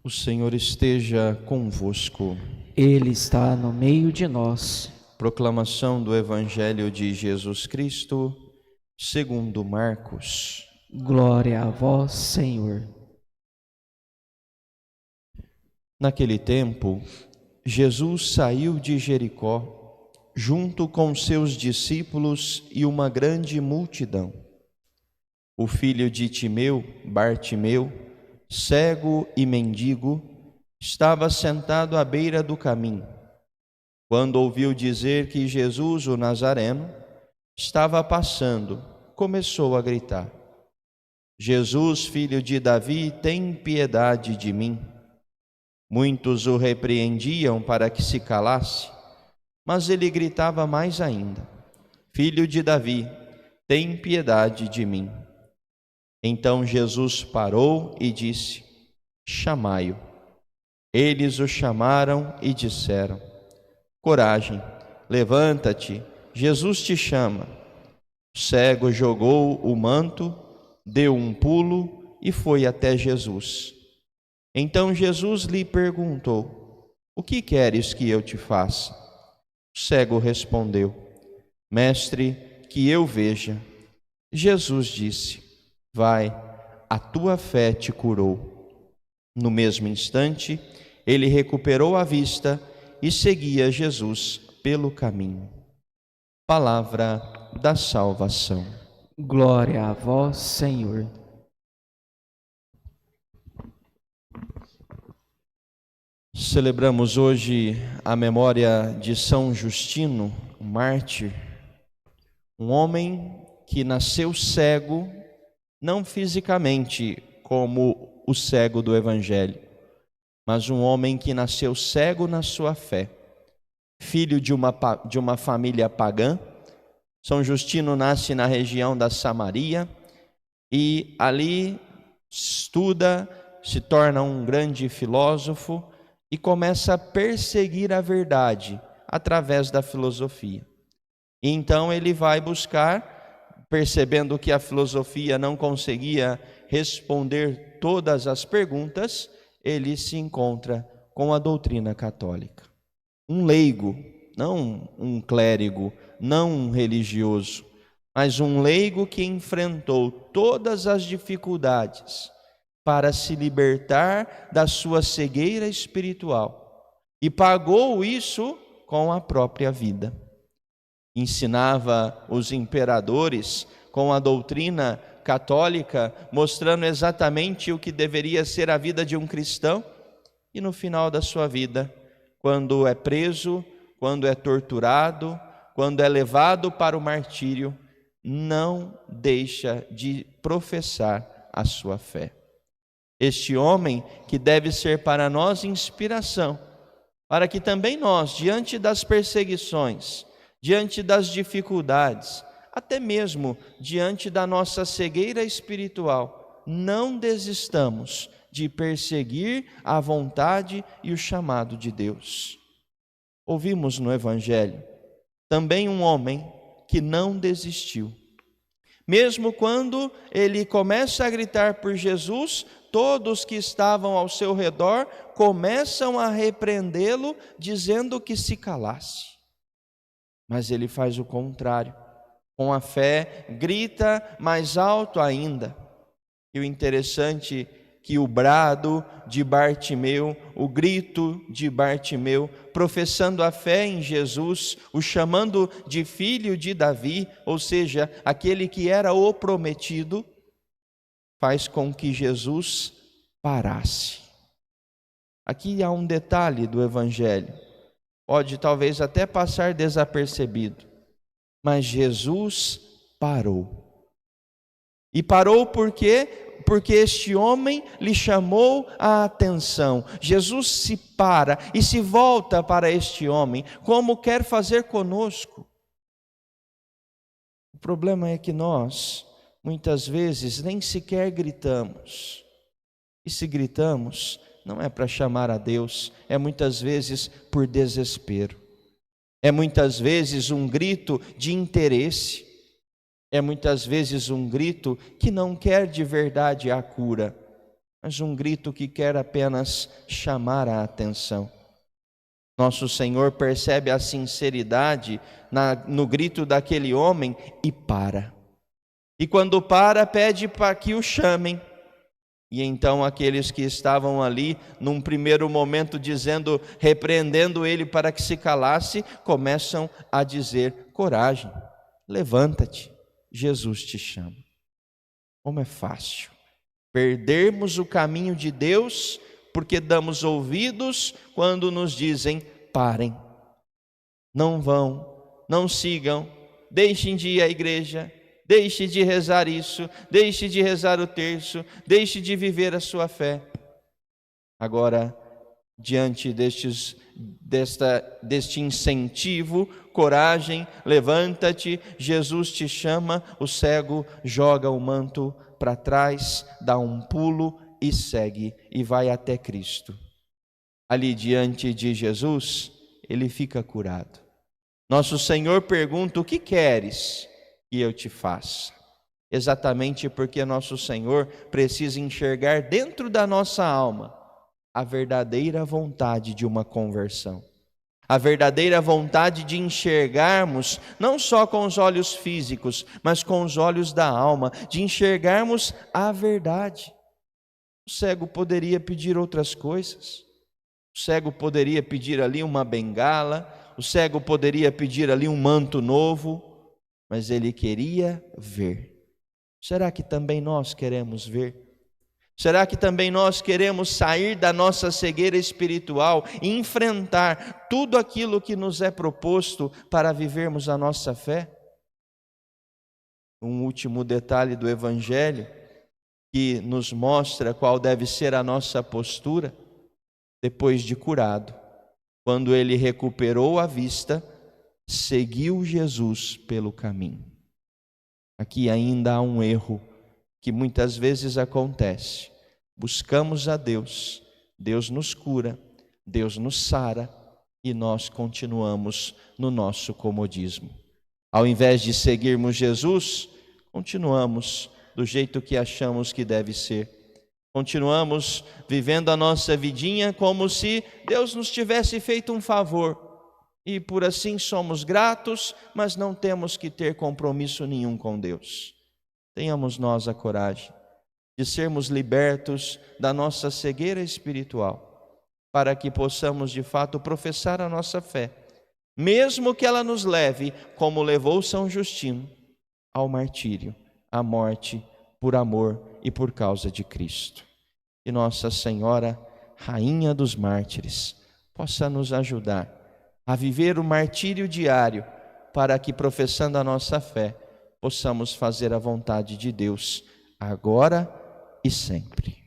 O Senhor esteja convosco. Ele está no meio de nós. Proclamação do Evangelho de Jesus Cristo, segundo Marcos. Glória a vós, Senhor. Naquele tempo, Jesus saiu de Jericó, junto com seus discípulos e uma grande multidão. O filho de Timeu, Bartimeu, cego e mendigo, estava sentado à beira do caminho. Quando ouviu dizer que Jesus, o Nazareno, estava passando, começou a gritar: Jesus, filho de Davi, tem piedade de mim. Muitos o repreendiam para que se calasse, mas ele gritava mais ainda: Filho de Davi, tem piedade de mim. Então Jesus parou e disse: Chamai-o. Eles o chamaram e disseram: Coragem, levanta-te, Jesus te chama. O cego jogou o manto, deu um pulo e foi até Jesus. Então Jesus lhe perguntou: O que queres que eu te faça? O cego respondeu: Mestre, que eu veja. Jesus disse: Vai, a tua fé te curou. No mesmo instante, ele recuperou a vista e seguia Jesus pelo caminho. Palavra da salvação. Glória a vós, Senhor. Celebramos hoje a memória de São Justino, um mártir, um homem que nasceu cego, não fisicamente como o cego do Evangelho, mas um homem que nasceu cego na sua fé, filho de uma família pagã. São Justino nasce na região da Samaria e ali estuda, se torna um grande filósofo e começa a perseguir a verdade através da filosofia. E então ele vai buscar, percebendo que a filosofia não conseguia responder todas as perguntas, ele se encontra com a doutrina católica. Um leigo, não um clérigo, não um religioso, mas um leigo que enfrentou todas as dificuldades para se libertar da sua cegueira espiritual e pagou isso com a própria vida. Ensinava os imperadores com a doutrina católica, mostrando exatamente o que deveria ser a vida de um cristão, e no final da sua vida, quando é preso, quando é torturado, quando é levado para o martírio, não deixa de professar a sua fé. Este homem que deve ser para nós inspiração, para que também nós, diante das perseguições, diante das dificuldades, até mesmo diante da nossa cegueira espiritual, não desistamos de perseguir a vontade e o chamado de Deus. Ouvimos no Evangelho também um homem que não desistiu. Mesmo quando ele começa a gritar por Jesus, todos que estavam ao seu redor começam a repreendê-lo, dizendo que se calasse. Mas ele faz o contrário. Com a fé, grita mais alto ainda. E o interessante é que o brado de Bartimeu, o grito de Bartimeu, professando a fé em Jesus, o chamando de filho de Davi, ou seja, aquele que era o prometido, faz com que Jesus parasse. Aqui há um detalhe do Evangelho, pode talvez até passar desapercebido, mas Jesus parou. E parou por quê? Porque este homem lhe chamou a atenção. Jesus se para e se volta para este homem, como quer fazer conosco. O problema é que nós, muitas vezes, nem sequer gritamos. E se gritamos, não é para chamar a Deus, é muitas vezes por desespero. É muitas vezes um grito de interesse. É muitas vezes um grito que não quer de verdade a cura, mas um grito que quer apenas chamar a atenção. Nosso Senhor percebe a sinceridade no grito daquele homem e para. E quando para, pede para que o chamem. E então aqueles que estavam ali, num primeiro momento repreendendo ele para que se calasse, começam a dizer: coragem, levanta-te, Jesus te chama. Como é fácil perdermos o caminho de Deus porque damos ouvidos quando nos dizem: parem, não vão, não sigam, deixem de ir à igreja, deixe de rezar isso, deixe de rezar o terço, deixe de viver a sua fé. Agora, diante deste incentivo, coragem, levanta-te, Jesus te chama, o cego joga o manto para trás, dá um pulo e segue, e vai até Cristo. Ali diante de Jesus, ele fica curado. Nosso Senhor pergunta: o que queres que eu te faça? Exatamente porque nosso Senhor precisa enxergar dentro da nossa alma a verdadeira vontade de uma conversão. A verdadeira vontade de enxergarmos, não só com os olhos físicos, mas com os olhos da alma, de enxergarmos a verdade. O cego poderia pedir outras coisas. O cego poderia pedir ali uma bengala, o cego poderia pedir ali um manto novo, mas ele queria ver. Será que também nós queremos ver? Será que também nós queremos sair da nossa cegueira espiritual e enfrentar tudo aquilo que nos é proposto para vivermos a nossa fé? Um último detalhe do Evangelho que nos mostra qual deve ser a nossa postura depois de curado. Quando ele recuperou a vista, seguiu Jesus pelo caminho. Aqui ainda há um erro que muitas vezes acontece. Buscamos a Deus, Deus nos cura, Deus nos sara e nós continuamos no nosso comodismo. Ao invés de seguirmos Jesus, continuamos do jeito que achamos que deve ser. Continuamos vivendo a nossa vidinha como se Deus nos tivesse feito um favor. E por assim somos gratos, mas não temos que ter compromisso nenhum com Deus. Tenhamos nós a coragem de sermos libertos da nossa cegueira espiritual, para que possamos de fato professar a nossa fé, mesmo que ela nos leve, como levou São Justino, ao martírio, à morte, por amor e por causa de Cristo. E Nossa Senhora, Rainha dos Mártires, possa nos ajudar a viver o martírio diário, para que, professando a nossa fé, possamos fazer a vontade de Deus, agora e sempre.